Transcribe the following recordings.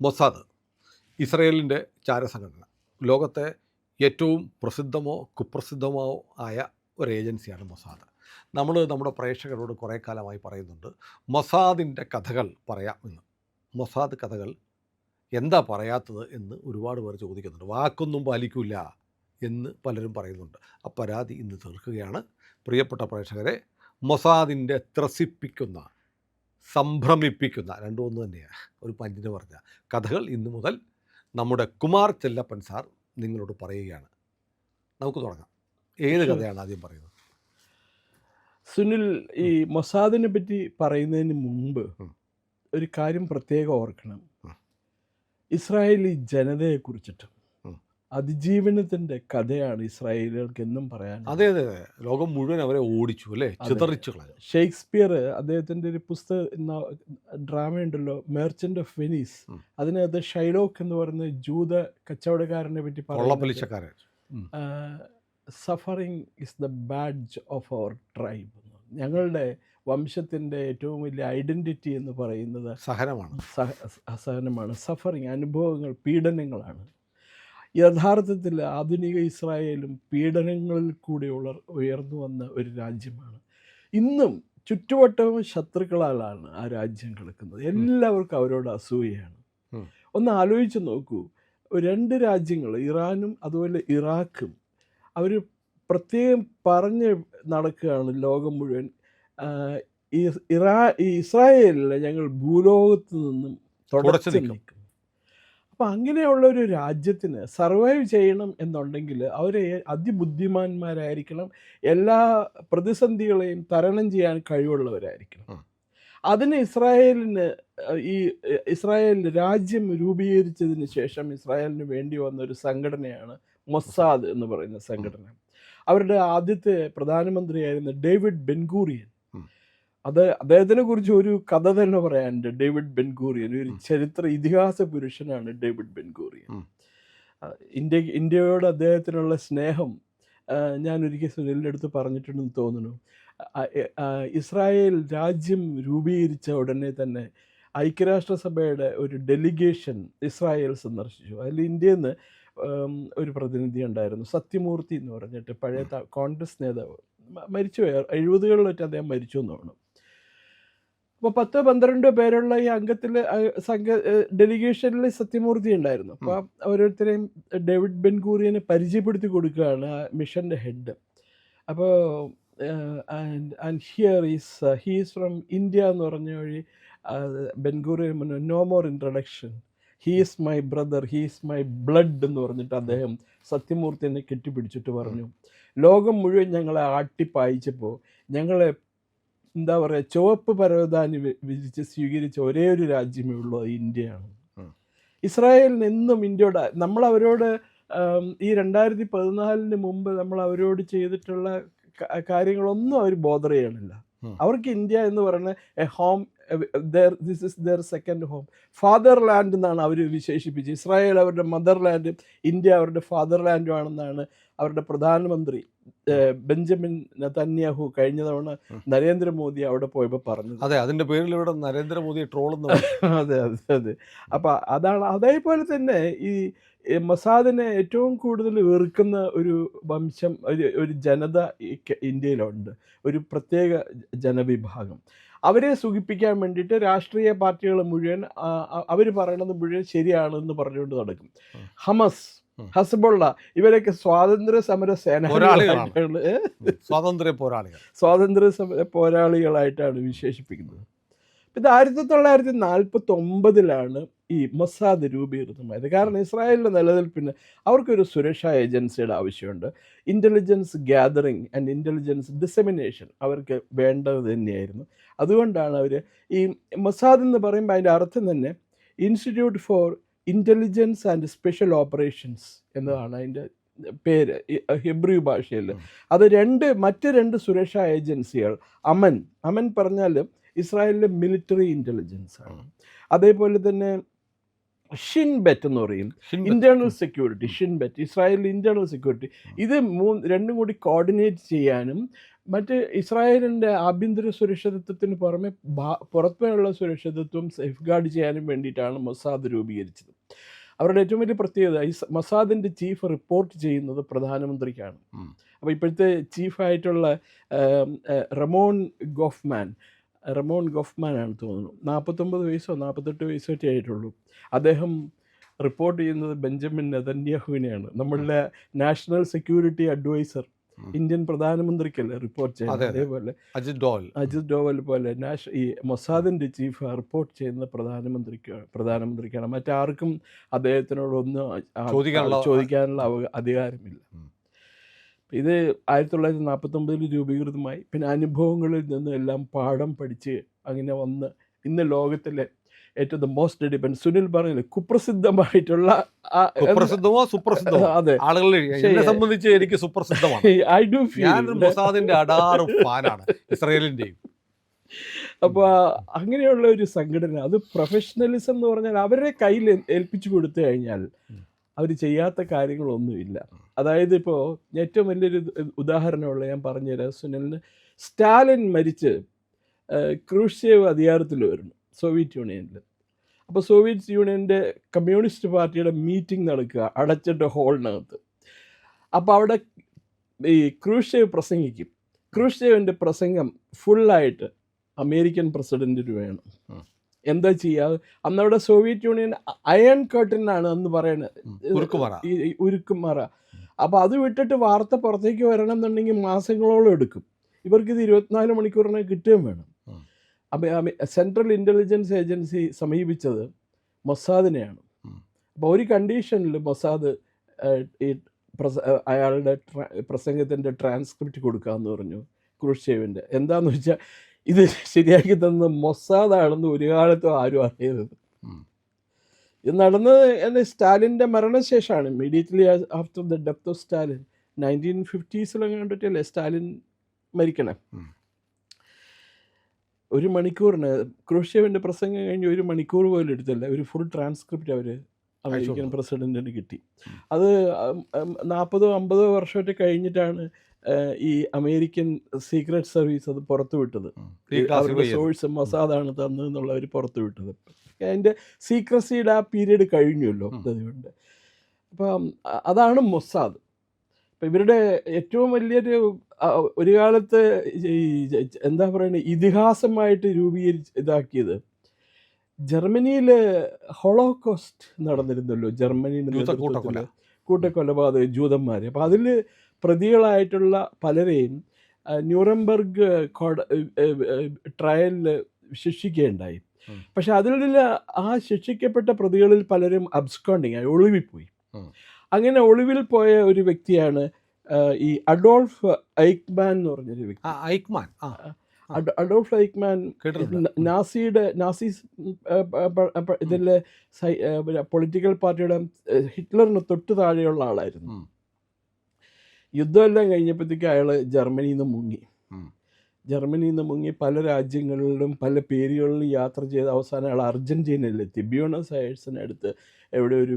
Mossad ഇസ്രയേലിൻ്റെ ചാരസംഘടന. ലോകത്തെ ഏറ്റവും പ്രസിദ്ധമോ കുപ്രസിദ്ധമോ ആയ ഒരു ഏജൻസിയാണ് മൊസാദ്. നമ്മുടെ പ്രേക്ഷകരോട് കുറേ കാലമായി പറയുന്നുണ്ട്, മൊസാദിൻ്റെ കഥകൾ പറയാം എന്ന്. മൊസാദ് കഥകൾ എന്താ പറയാത്തത് എന്ന് ഒരുപാട് പേർ ചോദിക്കുന്നുണ്ട്. വാക്കൊന്നും പാലിക്കില്ല എന്ന് പലരും പറയുന്നുണ്ട്. ആ പരാതി ഇന്ന് തീർക്കുകയാണ്. പ്രിയപ്പെട്ട പ്രേക്ഷകരെ, മൊസാദിൻ്റെ ത്രസിപ്പിക്കുന്ന, സംഭ്രമിപ്പിക്കുന്ന, രണ്ടും ഒന്ന് തന്നെയാണ്, ഒരു പഞ്ചിന് പറഞ്ഞ കഥകൾ ഇന്ന് മുതൽ നമ്മുടെ കുമാർ ചെല്ലപ്പൻ സാർ നിങ്ങളോട് പറയുകയാണ്. നമുക്ക് തുടങ്ങാം. ഏത് കഥയാണ് ആദ്യം പറയുന്നത്? സുനിൽ, ഈ മൊസാദിനെ പറ്റി പറയുന്നതിന് മുമ്പ് ഒരു കാര്യം പ്രത്യേകം ഓർക്കണം. ഇസ്രായേലി ജനതയെക്കുറിച്ചിട്ട് അതിജീവനത്തിൻ്റെ കഥയാണ് ഇസ്രായേലികൾക്ക് എന്നും പറയാൻ. അതെ അതെ അതെ, ലോകം മുഴുവൻ അവരെ ഓടിച്ചു അല്ലേ, ചിതറിച്ചു കളഞ്ഞു. ഷേക്സ്പിയർ അദ്ദേഹത്തിൻ്റെ ഒരു ഡ്രാമ ഉണ്ടല്ലോ, മെർച്ചൻ്റ് ഓഫ് വെനീസ്, അതിനകത്ത് ഷൈലോക്ക് എന്ന് പറയുന്ന ജൂത കച്ചവടക്കാരനെ പറ്റി കൊള്ളപ്പലിശക്കാരൻ, suffering is the badge of our tribe. ഞങ്ങളുടെ വംശത്തിൻ്റെ ഏറ്റവും വലിയ ഐഡൻറ്റിറ്റി എന്ന് പറയുന്നത് സഹനമാണ്. സഫറിങ്, അനുഭവങ്ങൾ, പീഡനങ്ങളാണ്. യഥാർത്ഥത്തിൽ ആധുനിക ഇസ്രായേലും പീഡനങ്ങളിൽ കൂടെ ഉയർന്നു വന്ന ഒരു രാജ്യമാണ്. ഇന്നും ചുറ്റുവട്ടവും ശത്രുക്കളാലാണ് ആ രാജ്യം കിടക്കുന്നത്. എല്ലാവർക്കും അവരോട് അസൂയയാണ്. ഒന്ന് ആലോചിച്ച് നോക്കൂ, രണ്ട് രാജ്യങ്ങൾ, ഇറാനും അതുപോലെ ഇറാഖും, അവർ പ്രത്യേകം പറഞ്ഞ് നടക്കുകയാണ് ലോകം മുഴുവൻ, ഈ ഇസ്രായേലിനെ ഞങ്ങൾ ഭൂലോകത്ത് നിന്നും തുടച്ചു നിൽക്കും. അപ്പം അങ്ങനെയുള്ള ഒരു രാജ്യത്തിന് സർവൈവ് ചെയ്യണം എന്നുണ്ടെങ്കിൽ അവരെ അതിബുദ്ധിമാന്മാരായിരിക്കണം, എല്ലാ പ്രതിസന്ധികളെയും തരണം ചെയ്യാൻ കഴിവുള്ളവരായിരിക്കണം. അതിന് ഇസ്രായേൽ രാജ്യം രൂപീകരിച്ചതിന് ശേഷം ഇസ്രായേലിന് വേണ്ടി വന്ന ഒരു സംഘടനയാണ് മൊസാദ് എന്ന് പറയുന്ന സംഘടന. അവരുടെ ആദ്യത്തെ പ്രധാനമന്ത്രിയായിരുന്ന ഡേവിഡ് ബെൻഗൂറിയൻ. അദ്ദേഹത്തിനെ കുറിച്ച് ഒരു കഥ തന്നെ പറയാനുണ്ട്. ഡേവിഡ് ബെൻഗൂറിയൻ ഒരു ഇതിഹാസ പുരുഷനാണ്. ഡേവിഡ് ബെൻഗൂറിയൻ, ഇന്ത്യയോട് അദ്ദേഹത്തിനുള്ള സ്നേഹം ഞാൻ ഒരിക്കൽ സുനിലിൻ്റെ അടുത്ത് പറഞ്ഞിട്ടുണ്ടെന്ന് തോന്നുന്നു. ഇസ്രായേൽ രാജ്യം രൂപീകരിച്ച ഉടനെ തന്നെ ഐക്യരാഷ്ട്രസഭയുടെ ഒരു ഡെലിഗേഷൻ ഇസ്രായേൽ സന്ദർശിച്ചു. അതിൽ ഇന്ത്യയിൽ നിന്ന് ഒരു പ്രതിനിധി ഉണ്ടായിരുന്നു, സത്യമൂർത്തി എന്ന് പറഞ്ഞിട്ട്, പഴയ കോൺഗ്രസ് നേതാവ്. മരിച്ചുപോയി, 70കളിലൊക്കെ അദ്ദേഹം മരിച്ചു എന്ന് തോന്നുന്നു. അപ്പോൾ 10-12 പേരുള്ള ഈ ഡെലിഗേഷനിൽ സത്യമൂർത്തി ഉണ്ടായിരുന്നു. അപ്പോൾ ഓരോരുത്തരെയും ഡേവിഡ് ബെൻഗൂറിയനെ പരിചയപ്പെടുത്തി കൊടുക്കുകയാണ് ആ മിഷൻ്റെ ഹെഡ്. അപ്പോൾ ഹീ ഈസ് ഫ്രം ഇന്ത്യ എന്ന് പറഞ്ഞ വഴി Ben Gurion no more introduction, he is my brother, he is my blood എന്ന് പറഞ്ഞിട്ട് അദ്ദേഹം സത്യമൂർത്തിനെ കെട്ടിപ്പിടിച്ചിട്ട് പറഞ്ഞു, ലോകം മുഴുവൻ ഞങ്ങളെ ആട്ടിപ്പായിച്ചപ്പോൾ ഞങ്ങളെ എന്താ പറയുക, ചുവപ്പ് പരവതാനി വിരിച്ച് സ്വീകരിച്ച ഒരേ ഒരു രാജ്യമേ ഉള്ളൂ, അത് ഇന്ത്യയാണ്. ഇസ്രായേലിന് എന്നും ഇന്ത്യയോട്, നമ്മളവരോട് ഈ 2014 മുമ്പ് നമ്മൾ അവരോട് ചെയ്തിട്ടുള്ള കാര്യങ്ങളൊന്നും അവർ ബോദർ ചെയ്യണില്ല. അവർക്ക് ഇന്ത്യ എന്ന് പറയുന്ന a home, this is their second home, fatherland എന്നാണ് അവർ വിശേഷിപ്പിച്ചത്. ഇസ്രായേൽ അവരുടെ മദർലാൻഡും ഇന്ത്യ അവരുടെ ഫാദർലാൻഡും ആണെന്നാണ് അവരുടെ പ്രധാനമന്ത്രി ബെഞ്ചമിൻ നെതന്യാഹു കഴിഞ്ഞ തവണ നരേന്ദ്രമോദി അവിടെ പോയപ്പോൾ പറഞ്ഞത്. അതെ, അതിൻ്റെ പേരിൽ ഇവിടെ നരേന്ദ്രമോദി ട്രോളുന്നു. അതെ അതെ അതെ. അപ്പം അതാണ്. അതേപോലെ തന്നെ ഈ മൊസാദിനെ ഏറ്റവും കൂടുതൽ വെറുക്കുന്ന ഒരു വംശം, ഒരു ജനത ഇന്ത്യയിലുണ്ട്, ഒരു പ്രത്യേക ജനവിഭാഗം. അവരെ സുഖിപ്പിക്കാൻ വേണ്ടിയിട്ട് രാഷ്ട്രീയ പാർട്ടികൾ മുഴുവൻ അവർ പറയണത് മുഴുവൻ ശരിയാണെന്ന് പറഞ്ഞുകൊണ്ട് നടക്കും. ഹമസ്, ഹസ്ബുള്ള, ഇവരൊക്കെ സ്വാതന്ത്ര്യ സമര സേനാനികളായിട്ടാണ്, സ്വാതന്ത്ര്യ സമര പോരാളികളായിട്ടാണ് വിശേഷിപ്പിക്കുന്നത്. ഇത് 1949 ഈ മൊസാദ് രൂപീകൃതമായത്. കാരണം ഇസ്രായേലിൻ്റെ നിലനിൽപ്പിന് അവർക്കൊരു സുരക്ഷാ ഏജൻസിയുടെ ആവശ്യമുണ്ട്. ഇൻ്റലിജൻസ് ഗ്യാതറിങ് ആൻഡ് ഇൻ്റലിജൻസ് ഡിസെമിനേഷൻ അവർക്ക് വേണ്ടത് തന്നെയായിരുന്നു. അതുകൊണ്ടാണ് അവർ ഈ മൊസാദ് എന്ന് പറയുമ്പോൾ അതിൻ്റെ അർത്ഥം തന്നെ institute four intelligence and special operations എന്നതാണ് അതിൻ്റെ പേര് ഹെബ്രു ഭാഷയിൽ. അത് മറ്റ് രണ്ട് സുരക്ഷാ ഏജൻസികൾ, അമൻ പറഞ്ഞാൽ ഇസ്രായേലിലെ മിലിറ്ററി ഇൻ്റലിജൻസ് ആണ്. അതേപോലെ തന്നെ ഷിൻബെറ്റ് എന്ന് പറയും, ഇന്റേണൽ സെക്യൂരിറ്റി. ഷിൻബെറ്റ് ഇസ്രായേലിലെ ഇന്റേണൽ സെക്യൂരിറ്റി. ഇത് രണ്ടും കൂടി കോർഡിനേറ്റ് ചെയ്യാനും മറ്റ് ഇസ്രായേലിൻ്റെ ആഭ്യന്തര സുരക്ഷിതത്വത്തിന് പുറമെ പുറത്തുള്ള സുരക്ഷിതത്വം സേഫ് ഗാർഡ് ചെയ്യാനും വേണ്ടിയിട്ടാണ് മൊസാദ് രൂപീകരിച്ചത്. അവരുടെ ഏറ്റവും വലിയ പ്രത്യേകത മൊസാദിൻ്റെ ചീഫ് റിപ്പോർട്ട് ചെയ്യുന്നത് പ്രധാനമന്ത്രിക്കാണ്. അപ്പോൾ ഇപ്പോഴത്തെ ചീഫായിട്ടുള്ള റമോൺ ഗോഫ്മാനാണ് തോന്നുന്നു, 49 വയസ്സോ 48 വയസ്സോ ഒക്കെ ആയിട്ടുള്ളൂ. അദ്ദേഹം റിപ്പോർട്ട് ചെയ്യുന്നത് ബെഞ്ചമിൻ നെതന്യാഹുവിനെയാണ്, നമ്മളുടെ നാഷണൽ സെക്യൂരിറ്റി അഡ്വൈസർ. ഇന്ത്യൻ പ്രധാനമന്ത്രിക്കല്ലേ റിപ്പോർട്ട് ചെയ്യുന്നത്, അതേപോലെ അജിത് ഡോവൽ പോലെ ഈ മൊസാദിൻ്റെ ചീഫ് റിപ്പോർട്ട് ചെയ്യുന്ന പ്രധാനമന്ത്രിക്കാണ്. മറ്റാർക്കും അദ്ദേഹത്തിനോടൊന്നും ചോദിക്കാനുള്ള അധികാരമില്ല. ഇത് 1949 രൂപീകൃതമായി. പിന്നെ അനുഭവങ്ങളിൽ നിന്നും എല്ലാം പാഠം പഠിച്ച് അങ്ങനെ വന്ന് ഇന്ന് ലോകത്തിലെ ഏറ്റവും ദ മോസ്റ്റ് ഡിപ്പെൻഡ്, സുനിൽ പറഞ്ഞില്ലേ, കുപ്രസിദ്ധമായിട്ടുള്ള അതെ എന്നെ സംബന്ധിച്ച് എനിക്ക് സുപ്രസിദ്ധമാണ്. ഐ ഡു ഫീൽ മൊസാദിന്റെ അടാറ് ഫാനാണ്, ഇസ്രായേലിന്റെയും. അപ്പോൾ അങ്ങനെയുള്ള ഒരു സംഘടന, അത് പ്രൊഫഷണലിസം എന്ന് പറഞ്ഞാൽ അവരുടെ കയ്യിൽ ഏൽപ്പിച്ചു കൊടുത്തു കഴിഞ്ഞാൽ അവർ ചെയ്യാത്ത കാര്യങ്ങളൊന്നുമില്ല. അതായത് ഇപ്പോൾ ഏറ്റവും വലിയൊരു ഉദാഹരണമുള്ള ഞാൻ പറഞ്ഞുതരാം സുനിലിന്. സ്റ്റാലിൻ മരിച്ച് ക്രൂഷ്ചേവ് അധികാരത്തിൽ വരുന്നു സോവിയറ്റ് യൂണിയനിൽ. അപ്പോൾ സോവിയറ്റ് യൂണിയൻ്റെ കമ്മ്യൂണിസ്റ്റ് പാർട്ടിയുടെ മീറ്റിംഗ് നടക്കുക അടച്ചിട്ട ഹോളിനകത്ത്. അപ്പോൾ അവിടെ ഈ ക്രൂഷ്ചേവ് പ്രസംഗിക്കും. ക്രൂഷ്ചേവിൻ്റെ പ്രസംഗം ഫുള്ളായിട്ട് അമേരിക്കൻ പ്രസിഡൻറ്റിന് വേണം. എന്താ ചെയ്യുക, അന്നവിടെ സോവിയറ്റ് യൂണിയൻ അയൺ കർട്ടനാണ് അന്ന് പറയുന്നത്, ഉരുക്കുമറ. അപ്പോൾ അത് വിട്ടിട്ട് വാർത്ത പുറത്തേക്ക് വരണം എന്നുണ്ടെങ്കിൽ മാസങ്ങളോളം എടുക്കും. ഇവർക്കിത് 24 മണിക്കൂറിനെ കിട്ടുകയും വേണം. അപ്പോൾ സെൻട്രൽ ഇൻ്റലിജൻസ് ഏജൻസി സമീപിച്ചത് മൊസാദിനെയാണ്. അപ്പോൾ ഒരു കണ്ടീഷനിൽ മൊസാദ് ഈ അയാളുടെ പ്രസംഗത്തിൻ്റെ ട്രാൻസ്ക്രിപ്റ്റ് കൊടുക്കാമെന്ന് പറഞ്ഞു ക്രൂഷ്ചേവിൻ്റെ. എന്താണെന്ന് വെച്ചാൽ ഇത് ശരിയാക്കി തന്നത് മൊസാദാണെന്ന് ഒരു കാലത്തും ആരും അറിയരുത്. ഇത് നടന്നത് എന്ന് സ്റ്റാലിൻ്റെ മരണശേഷമാണ്. Immediately after the death of Stalin 1950s കണ്ടിട്ടല്ലേ സ്റ്റാലിൻ മരിക്കണേ. 1 മണിക്കൂറിന് ക്രൂഷ്ചേവിൻ്റെ പ്രസംഗം കഴിഞ്ഞ് 1 മണിക്കൂർ പോലും എടുത്തില്ല. ഒരു ഫുൾ ട്രാൻസ്ക്രിപ്റ്റ് അവർ അമേരിക്കൻ പ്രസിഡൻറ്റിന് കിട്ടി. അത് 40-50 വർഷമൊക്കെ കഴിഞ്ഞിട്ടാണ് ഈ അമേരിക്കൻ സീക്രട്ട് സർവീസ് അത് പുറത്തു വിട്ടത്. അവരുടെ സോഴ്സ് മൊസാദാണ് തന്നതെന്നുള്ള അവർ പുറത്തു വിട്ടത്. അതിൻ്റെ സീക്രസിയുടെ ആ പീരീഡ് കഴിഞ്ഞല്ലോ അതുകൊണ്ട്. അപ്പം അതാണ് മൊസാദ്. അപ്പം ഇവരുടെ ഏറ്റവും വലിയൊരു ഒരു കാലത്ത് ഈ എന്താ പറയുക ഇതിഹാസമായിട്ട് ഇതാക്കിയത് ജർമ്മനിയിൽ ഹോളോകോസ്റ്റ് നടന്നിരുന്നല്ലോ. ജർമ്മനിയുടെ കൂട്ടക്കൊലപാതക ജൂതന്മാർ. അപ്പം അതിൽ പ്രതികളായിട്ടുള്ള പലരെയും ന്യൂറംബർഗ് ട്രയലിൽ ശിക്ഷിക്കുകയുണ്ടായി. പക്ഷെ അതിൽ ആ ശിക്ഷിക്കപ്പെട്ട പ്രതികളിൽ പലരും അബ്സ്കോണ്ടിങ് ആയി, ഒളിവിപ്പോയി. അങ്ങനെ ഒളിവിൽ പോയ ഒരു വ്യക്തിയാണ് ഈ അഡോൾഫ് ഐക്മാൻ എന്ന് പറഞ്ഞൊരു വ്യക്തി. അഡോൾഫ് ഐക്മാൻ നാസി ഇതിലെ പൊളിറ്റിക്കൽ പാർട്ടിയുടെ ഹിറ്റ്ലറിന് തൊട്ട് താഴെയുള്ള ആളായിരുന്നു. യുദ്ധമെല്ലാം കഴിഞ്ഞപ്പോഴത്തേക്ക് അയാൾ ജർമ്മനിയിൽ നിന്ന് മുങ്ങി പല രാജ്യങ്ങളിലും പല പേരുകളിലും യാത്ര ചെയ്ത് അവസാനം അയാൾ അർജൻറ്റീനയിലെത്തി. ബ്യൂണസ് അയേഴ്സിനടുത്ത് എവിടെ ഒരു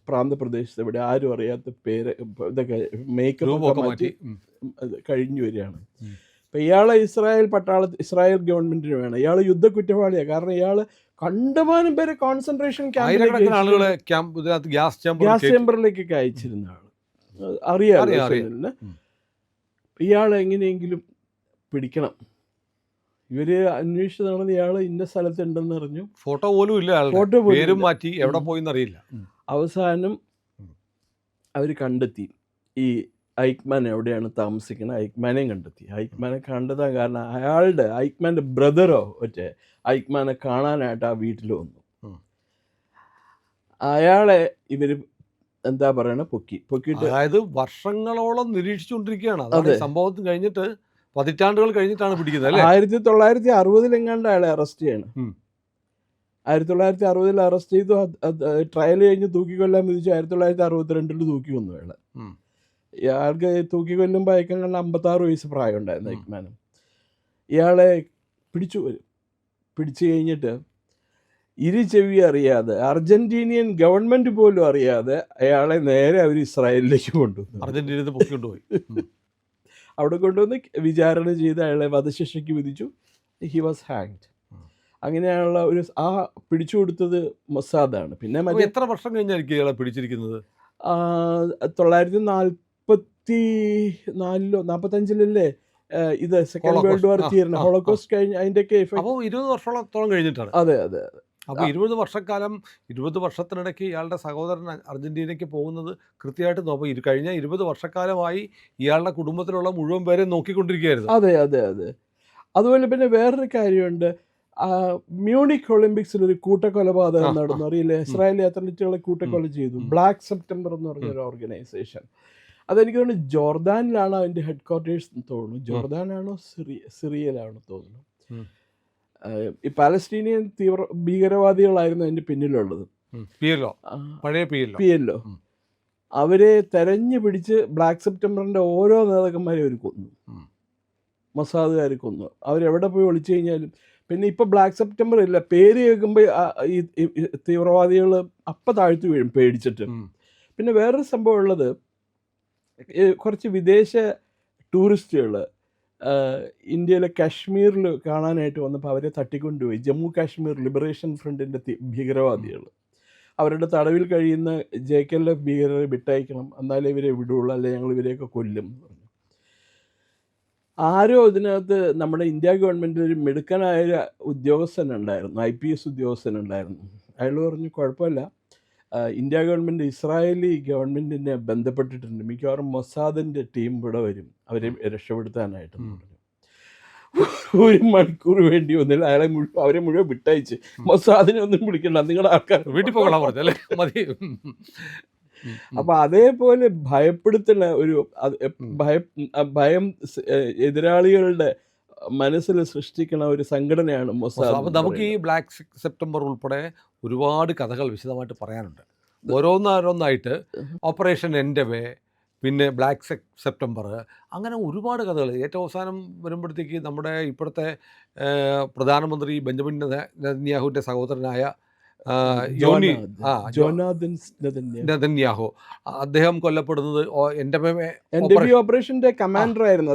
പ്രാന്തപ്രദേശത്ത് എവിടെ ആരും അറിയാത്ത പേര് ഇതൊക്കെ മേക്കപ്പ് മാറ്റി കഴിഞ്ഞു വരികയാണ്. അപ്പം ഇയാളെ ഇസ്രായേൽ ഗവൺമെൻറ്റിന് വേണം. ഇയാൾ യുദ്ധ കുറ്റവാളിയാണ്. കാരണം ഇയാൾ കണ്ടമാനം പേരെ കോൺസെൻട്രേഷൻ ഗ്യാസ് ചേമ്പറിലേക്കൊക്കെ അയച്ചിരുന്ന ആൾ. അറിയാം ഇയാളെ എങ്ങനെയെങ്കിലും പിടിക്കണം. ഇവര് അന്വേഷിച്ച് നടന്ന് ഇയാൾ ഇന്ന സ്ഥലത്തുണ്ടെന്ന് അറിഞ്ഞു. ഫോട്ടോ പോലും ഇല്ല, ഫോട്ടോ പേരും മാറ്റി എവിടെ പോയിന്ന് അറിയില്ല. അവസാനം അവർ കണ്ടെത്തി ഈ ഐക്മാൻ എവിടെയാണ് താമസിക്കുന്നത്. ഐക്മാനെയും കണ്ടെത്തി. ഐക്മാനെ കണ്ടെത്താൻ കാരണം ഐക്മാൻ്റെ ബ്രദറോ ഒറ്റ ഐക്മാനെ കാണാനായിട്ട് ആ വീട്ടിൽ വന്നു. അയാളെ ഇവര് എന്താ പറയണ പൊക്കിയിട്ട്, അതായത് വർഷങ്ങളോളം നിരീക്ഷിച്ചുകൊണ്ടിരിക്കുകയാണ്. അതായത് സംഭവത്തിന് കഴിഞ്ഞിട്ട് പതിറ്റാണ്ടുകൾ കഴിഞ്ഞിട്ടാണ് പിടിക്കുന്നത് അല്ലേ. 1960 അയാളെ അറസ്റ്റ് ചെയ്യണം. 1960 അറസ്റ്റ് ചെയ്തു. ട്രയൽ കഴിഞ്ഞ് തൂക്കിക്കൊല്ലാൻ വിധിച്ചു. 1962 തൂക്കി കൊന്നു അയാളെ. ഇയാൾക്ക് തൂക്കിക്കൊല്ലുമ്പോൾ അയക്കങ്ങളുടെ 56 വയസ്സ് പ്രായം ഉണ്ടായിരുന്നു ഐക്മാനും. ഇയാളെ പിടിച്ചു കഴിഞ്ഞിട്ട് ചെവി അറിയാതെ, അർജന്റീനിയൻ ഗവൺമെന്റ് പോലും അറിയാതെ അയാളെ നേരെ അവർ ഇസ്രായേലിലേക്ക് കൊണ്ടുവന്നു. അർജന്റീനയിൽ പൊക്കിക്കൊണ്ടുപോയി. അവിടെ കൊണ്ടുവന്ന് വിചാരണ ചെയ്ത് അയാളെ വധശിക്ഷയ്ക്ക് വിധിച്ചു. He was hanged. അങ്ങനെയുള്ള ഒരു പിടിച്ചു കൊടുത്തത് മൊസാദാണ്. പിന്നെ അപ്പോൾ എത്ര വർഷം കഴിഞ്ഞായിരിക്കും ഇയാളെ പിടിച്ചിരിക്കുന്നത്? 1944-45 ഇത് സെക്കൻഡ് വേൾഡ് വാർ തീർന്ന ഹോളോകോസ്റ്റ് കഴിഞ്ഞ് അതിൻ്റെയൊക്കെ എഫക്ട്. അപ്പോൾ 20 വർഷത്തോളം കഴിഞ്ഞിട്ടാണ്. അതെ അതെ അതെ. അപ്പോൾ 20 വർഷക്കാലം 20 വർഷത്തിനിടയ്ക്ക് ഇയാളുടെ സഹോദരൻ അർജൻറ്റീനയ്ക്ക് പോകുന്നത് കൃത്യമായിട്ട് നോക്കും. കഴിഞ്ഞ 20 വർഷക്കാലമായി ഇയാളുടെ കുടുംബത്തിലുള്ള മുഴുവൻ പേരെ നോക്കിക്കൊണ്ടിരിക്കുകയായിരുന്നു. അതെ അതെ അതെ. അതുപോലെ പിന്നെ വേറൊരു കാര്യമുണ്ട്. മ്യൂണിക് ഒളിമ്പിക്സിൽ ഒരു കൂട്ടക്കൊലപാതകം നടന്നു, അറിയില്ലേ? ഇസ്രായേലി അത്ലറ്റുകളെ കൂട്ടക്കൊല ചെയ്തു. ബ്ലാക്ക് സെപ്റ്റംബർ എന്ന് പറഞ്ഞൊരു ഓർഗനൈസേഷൻ. അതെനിക്ക് തോന്നുന്നു ജോർദാനിലാണ് അതിൻ്റെ ഹെഡ് ക്വാർട്ടേഴ്സ് എന്ന് തോന്നുന്നു. ജോർദാനാണോ സിറിയയിലാണോ തോന്നുന്നു. ഈ പാലസ്തീനിയൻ ഭീകരവാദികളായിരുന്നു അതിൻ്റെ പിന്നിലുള്ളത്. PLO അവരെ തെരഞ്ഞു പിടിച്ച് ബ്ലാക്ക് സെപ്റ്റംബറിൻ്റെ ഓരോ നേതാക്കന്മാരെ അവർ കൊന്നു. മൊസാദുകാർ കൊന്നു. അവരെവിടെ പോയി ഒളിച്ചു കഴിഞ്ഞാലും. പിന്നെ ഇപ്പോൾ ബ്ലാക്ക് സെപ്റ്റംബർ ഇല്ല, പേര് കേൾക്കുമ്പോൾ ഈ തീവ്രവാദികൾ അപ്പം താഴ്ത്തു വീഴും പേടിച്ചിട്ട്. പിന്നെ വേറൊരു സംഭവം ഉള്ളത്, കുറച്ച് വിദേശ ടൂറിസ്റ്റുകൾ ഇന്ത്യയിലെ കാശ്മീരിൽ കാണാനായിട്ട് വന്നപ്പോൾ അവരെ തട്ടിക്കൊണ്ടുപോയി. ജമ്മു കാശ്മീർ ലിബറേഷൻ ഫ്രണ്ടിൻ്റെ ഭീകരവാദികൾ. അവരുടെ തടവിൽ കഴിയുന്ന JKLF ഭീകരരെ വിട്ടയക്കണം, എന്നാലേ ഇവരെ വിടുള്ളൂ, അല്ലെങ്കിൽ ഞങ്ങൾ ഇവരെയൊക്കെ കൊല്ലും എന്ന് പറഞ്ഞു. ആരോ ഇതിനകത്ത് നമ്മുടെ ഇന്ത്യ ഗവൺമെൻറ്റിൽ ഒരു മിടുക്കനായ ഉദ്യോഗസ്ഥനുണ്ടായിരുന്നു, IPS ഉദ്യോഗസ്ഥനുണ്ടായിരുന്നു. അയാൾ പറഞ്ഞു കുഴപ്പമില്ല, ഇന്ത്യ ഗവൺമെൻറ് ഇസ്രായേലി ഗവൺമെൻറ്റിനെ ബന്ധപ്പെട്ടിട്ടുണ്ട്, മിക്കവാറും മൊസാദിൻ്റെ ടീം ഇവിടെ വരും അവരെ രക്ഷപ്പെടുത്താനായിട്ടെന്ന് പറഞ്ഞു. 1 മണിക്കൂർ വേണ്ടി വന്നില്ല, അവരെ മുഴുവൻ വിട്ടയച്ച്. മൊസാദിനെ ഒന്നും വിളിക്കണ്ട, നിങ്ങളുടെ ആൾക്കാർ വീട്ടിൽ പോകണം പറഞ്ഞല്ലേ മതി. അപ്പം അതേപോലെ ഭയപ്പെടുത്തുന്ന ഒരു ഭയം എതിരാളികളുടെ മനസ്സിൽ സൃഷ്ടിക്കുന്ന ഒരു സംഘടനയാണ് മൊസാദ്. അപ്പോൾ നമുക്ക് ഈ ബ്ലാക്ക് സെപ്റ്റംബർ ഉൾപ്പെടെ ഒരുപാട് കഥകൾ വിശദമായിട്ട് പറയാനുണ്ട്. ഓരോന്നായിട്ട് ഓപ്പറേഷൻ എൻഡവേ, പിന്നെ ബ്ലാക്ക് സെപ്റ്റംബർ, അങ്ങനെ ഒരുപാട് കഥകൾ. ഏറ്റവും അവസാനം വരുമ്പോഴത്തേക്ക് നമ്മുടെ ഇപ്പോഴത്തെ പ്രധാനമന്ത്രി ബെഞ്ചമിൻ നെതന്യാഹുവിൻ്റെ സഹോദരനായ നെതന്യാഹു, അദ്ദേഹം കൊല്ലപ്പെടുന്നത് ഓപ്പറേഷന്റെ കമാൻഡർ ആയിരുന്നു.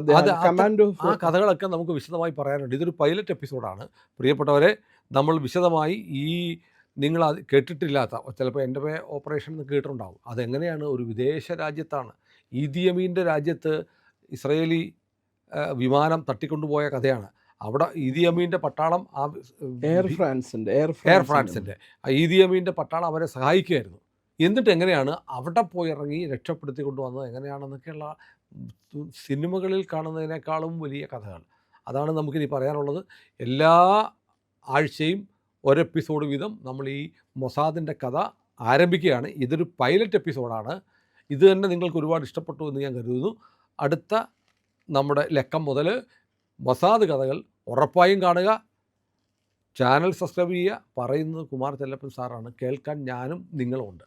ആ കഥകളൊക്കെ നമുക്ക് വിശദമായി പറയാനുണ്ട്. ഇതൊരു പൈലറ്റ് എപ്പിസോഡാണ് പ്രിയപ്പെട്ടവരെ. നമ്മൾ വിശദമായി നിങ്ങൾ അത് കേട്ടിട്ടില്ലാത്ത, ചിലപ്പോൾ എൻഡവേ ഓപ്പറേഷൻ എന്ന് കേട്ടിട്ടുണ്ടാവും, അതെങ്ങനെയാണ് ഒരു വിദേശ രാജ്യത്താണ്, ഈദി അമീൻ്റെ രാജ്യത്ത് ഇസ്രയേലി വിമാനം തട്ടിക്കൊണ്ടുപോയ കഥയാണ്. അവിടെ ഈദി അമീൻ്റെ പട്ടാളം, എയർ ഫ്രാൻസിൻ്റെ ഈദി അമീൻ്റെ പട്ടാളം അവരെ സഹായിക്കുമായിരുന്നു. എന്നിട്ട് എങ്ങനെയാണ് അവിടെ പോയി ഇറങ്ങി രക്ഷപ്പെടുത്തി കൊണ്ടുവന്നത് എങ്ങനെയാണെന്നൊക്കെയുള്ള സിനിമകളിൽ കാണുന്നതിനേക്കാളും വലിയ കഥകൾ. അതാണ് നമുക്കിനി പറയാനുള്ളത്. എല്ലാ ആഴ്ചയും ഒരെപ്പിസോഡ് വീതം നമ്മൾ ഈ മൊസാദിൻ്റെ കഥ ആരംഭിക്കുകയാണ്. ഇതൊരു പൈലറ്റ് എപ്പിസോഡാണ്. ഇത് തന്നെ നിങ്ങൾക്ക് ഒരുപാട് ഇഷ്ടപ്പെട്ടു എന്ന് ഞാൻ കരുതുന്നു. അടുത്ത നമ്മുടെ ലക്കം മുതൽ മൊസാദ് കഥകൾ ഉറപ്പായും കാണുക. ചാനൽ സബ്സ്ക്രൈബ് ചെയ്യുക. പറയുന്നത് കുമാർ ചെല്ലപ്പൻ സാറാണ്. കേൾക്കാൻ ഞാനും നിങ്ങളുമുണ്ട്.